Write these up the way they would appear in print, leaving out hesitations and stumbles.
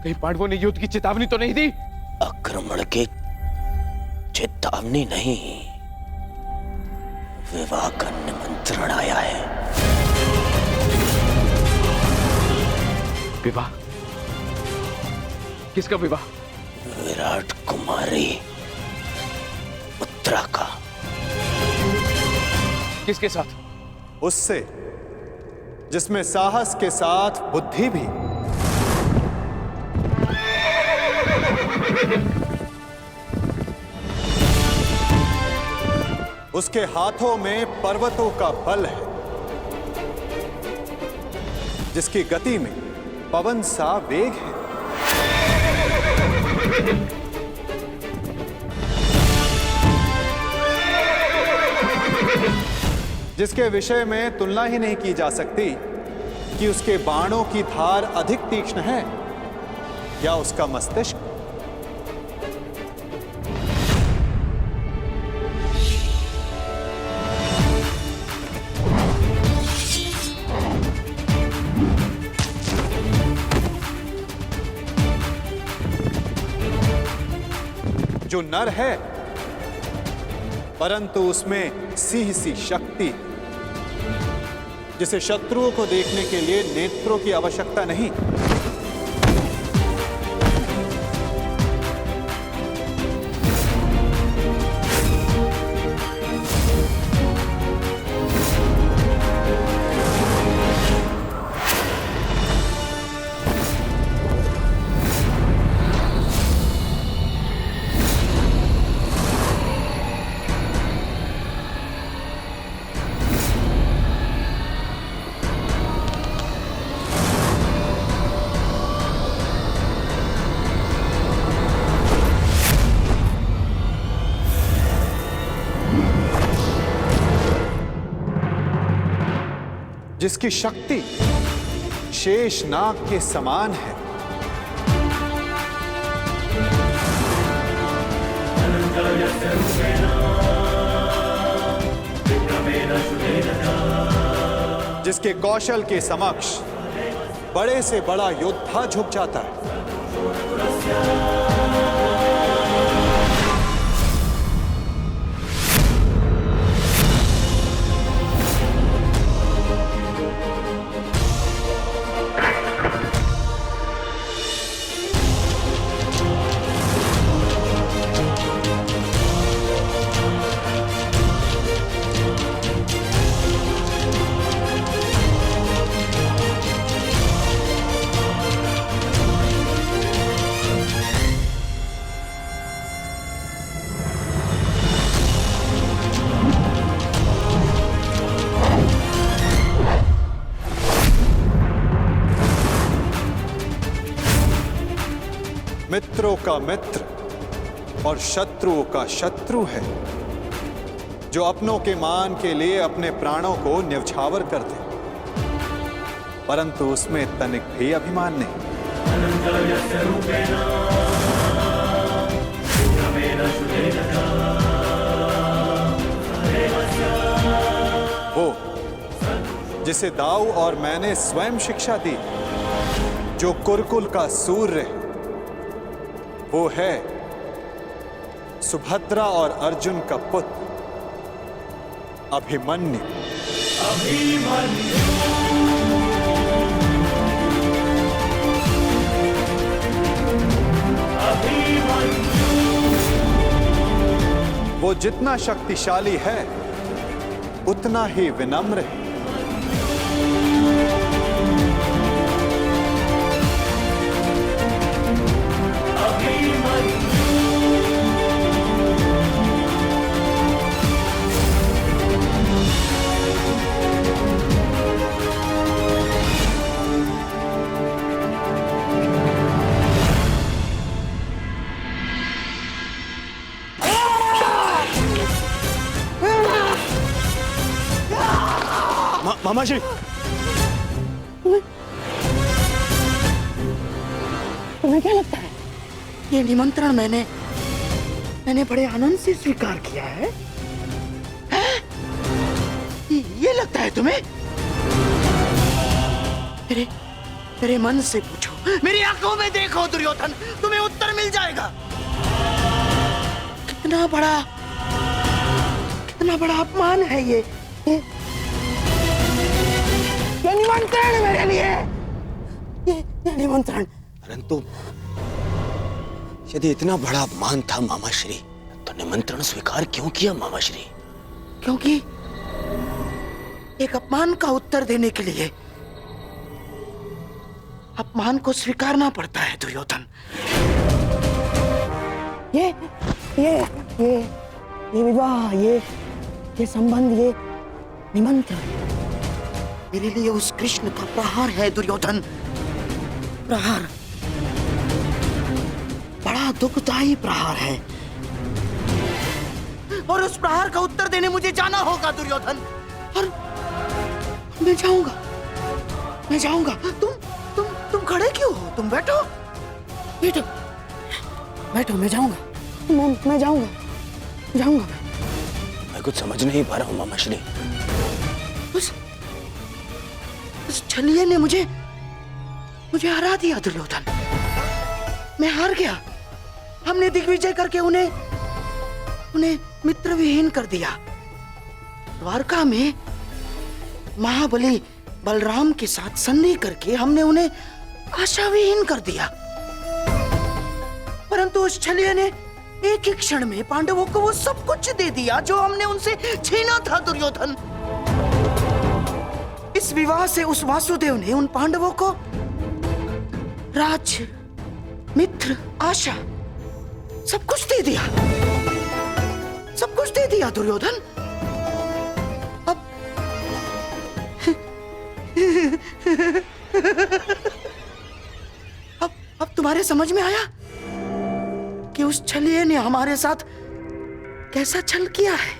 कहीं पांडवों ने युद्ध की चेतावनी तो नहीं दी? आक्रमण की चेतावनी नहीं, विवाह का निमंत्रण आया है। विवाह? किसका विवाह? विराट कुमारी उत्तरा का। किसके साथ? उससे जिसमें साहस के साथ बुद्धि भी। उसके हाथों में पर्वतों का बल है, जिसकी गति में पवन सा वेग है। जिसके विषय में तुलना ही नहीं की जा सकती कि उसके बाणों की धार अधिक तीक्ष्ण है या उसका मस्तिष्क। जो नर है, परंतु उसमें सिंह सी शक्ति, जिसे शत्रुओं को देखने के लिए नेत्रों की आवश्यकता नहीं। जिसकी शक्ति शेष नाग के समान है। जिसके कौशल के समक्ष बड़े से बड़ा योद्धा झुक जाता है। मित्रों का मित्र और शत्रुओं का शत्रु है, जो अपनों के मान के लिए अपने प्राणों को न्यौछावर कर दे, परंतु उसमें तनिक भी अभिमान नहीं। वो जिसे दाऊ और मैंने स्वयं शिक्षा दी, जो कुरुकुल का सूर्य है, वो है सुभद्रा और अर्जुन का पुत्र अभिमन्यु। वो जितना शक्तिशाली है उतना ही विनम्र है। मामा जी, तुम्हें क्या लगता है ये निमंत्रण मैंने बड़े आनंद से स्वीकार किया है? ये लगता है तुम्हें? मेरे मन से पूछो, मेरी आंखों में देखो दुर्योधन, तुम्हें उत्तर मिल जाएगा। कितना बड़ा अपमान है ये निमंत्रण मेरे लिए, ये निमंत्रण। परंतु यदि इतना बड़ा अपमान था मामाश्री, तो निमंत्रण स्वीकार क्यों किया मामाश्री? क्योंकि एक अपमान का उत्तर देने के लिए अपमान को स्वीकारना पड़ता है दुर्योधन। ये विवाह, ये संबंध, ये निमंत्रण मेरे लिए उस कृष्ण का प्रहार है दुर्योधन। प्रहार, बड़ा दुखदायी प्रहार है, और उस प्रहार का उत्तर देने मुझे जाना होगा दुर्योधन। और मैं जाऊंगा। तुम खड़े क्यों हो? तुम बैठो, मैं जाऊंगा। मैं जाऊंगा। मैं कुछ समझ नहीं पा रहा हूं मामाश्री। उस छलिए ने मुझे हरा दिया दुर्योधन। मैं हार गया। हमने दिग्विजय करके उन्हें मित्र विहीन कर दिया। द्वारका में महाबली बलराम के साथ संधि करके हमने उन्हें आशा विहीन कर दिया। परंतु उस छलिए ने एक ही क्षण में पांडवों को वो सब कुछ दे दिया जो हमने उनसे छीना था दुर्योधन। इस विवाह से उस वासुदेव ने उन पांडवों को राज्य, मित्र, आशा सब कुछ दे दिया, सब कुछ दे दिया दुर्योधन। अब तुम्हारे समझ में आया कि उस छलिए ने हमारे साथ कैसा छल किया है।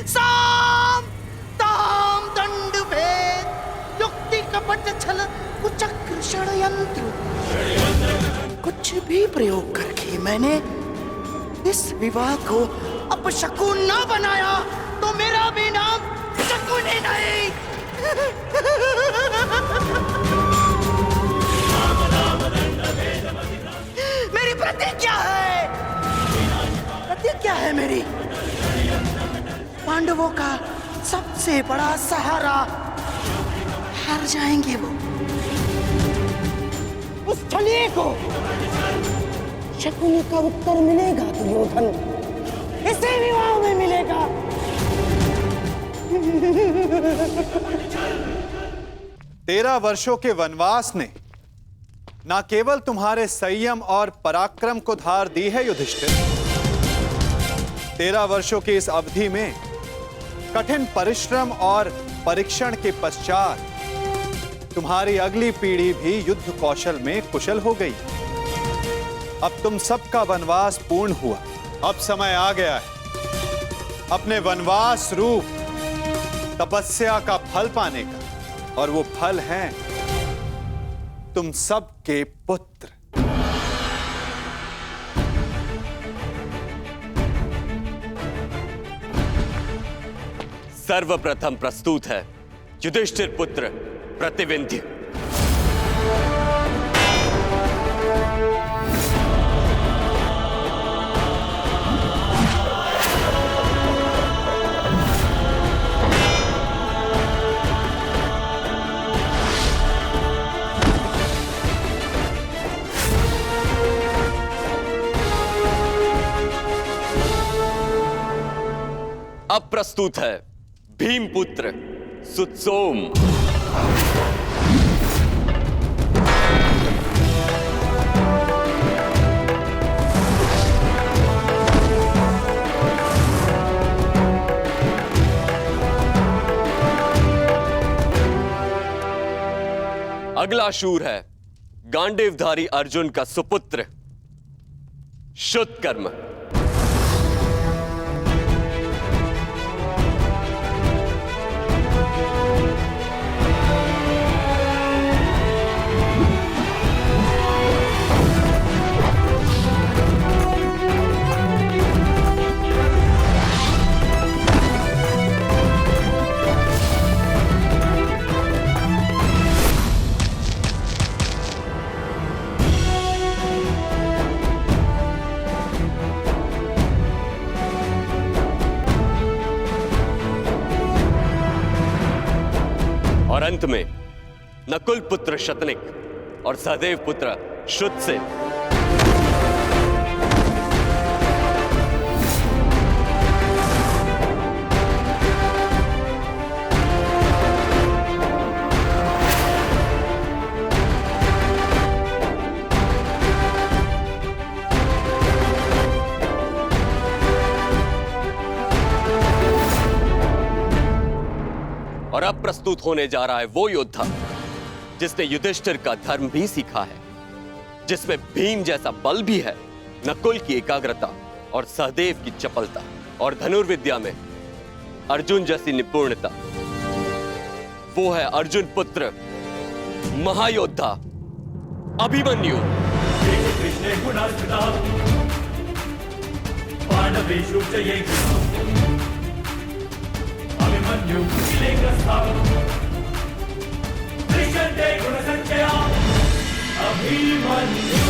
साम ताम दंड भेद युक्ति कपट छल कुचक्र षड्यंत्र, कुछ भी प्रयोग करके मैंने इस विवाह को अपशकुन न बनाया तो मेरा भी नाम शकुन ही नहीं। मेरी प्रतिज्ञा है मेरी, पांडवों का सबसे बड़ा सहारा। हार जाएंगे वो, उस छलिए को शकुनी का उत्तर मिलेगा दुर्योधन, इसे विवाह में मिलेगा। 13 वर्षों के वनवास ने न केवल तुम्हारे संयम और पराक्रम को धार दी है युधिष्ठिर, 13 वर्षों की इस अवधि में कठिन परिश्रम और परीक्षण के पश्चात तुम्हारी अगली पीढ़ी भी युद्ध कौशल में कुशल हो गई। अब तुम सबका वनवास पूर्ण हुआ। अब समय आ गया है अपने वनवास रूप तपस्या का फल पाने का, और वो फल है तुम सबके पुत्र। सर्वप्रथम प्रस्तुत है युधिष्ठिर पुत्र प्रतिविंध्य। अब प्रस्तुत है भीमपुत्र सुत्सोम। अगला शूर है गांडीवधारी अर्जुन का सुपुत्र शुद्धकर्म। अंत में नकुल पुत्र शतनिक और सहदेव पुत्र शुद्धसेन और अब प्रस्तुत होने जा रहा है वो योद्धा जिसने युधिष्ठिर का धर्म भी सीखा है, जिसमें भीम जैसा बल भी है, नकुल की एकाग्रता और सहदेव की चपलता और धनुर्विद्या में अर्जुन जैसी निपुणता। वो है अर्जुन पुत्र महायोद्धा अभिमन्यु। अभिमन्यु गुणसंचया अभिमन्यु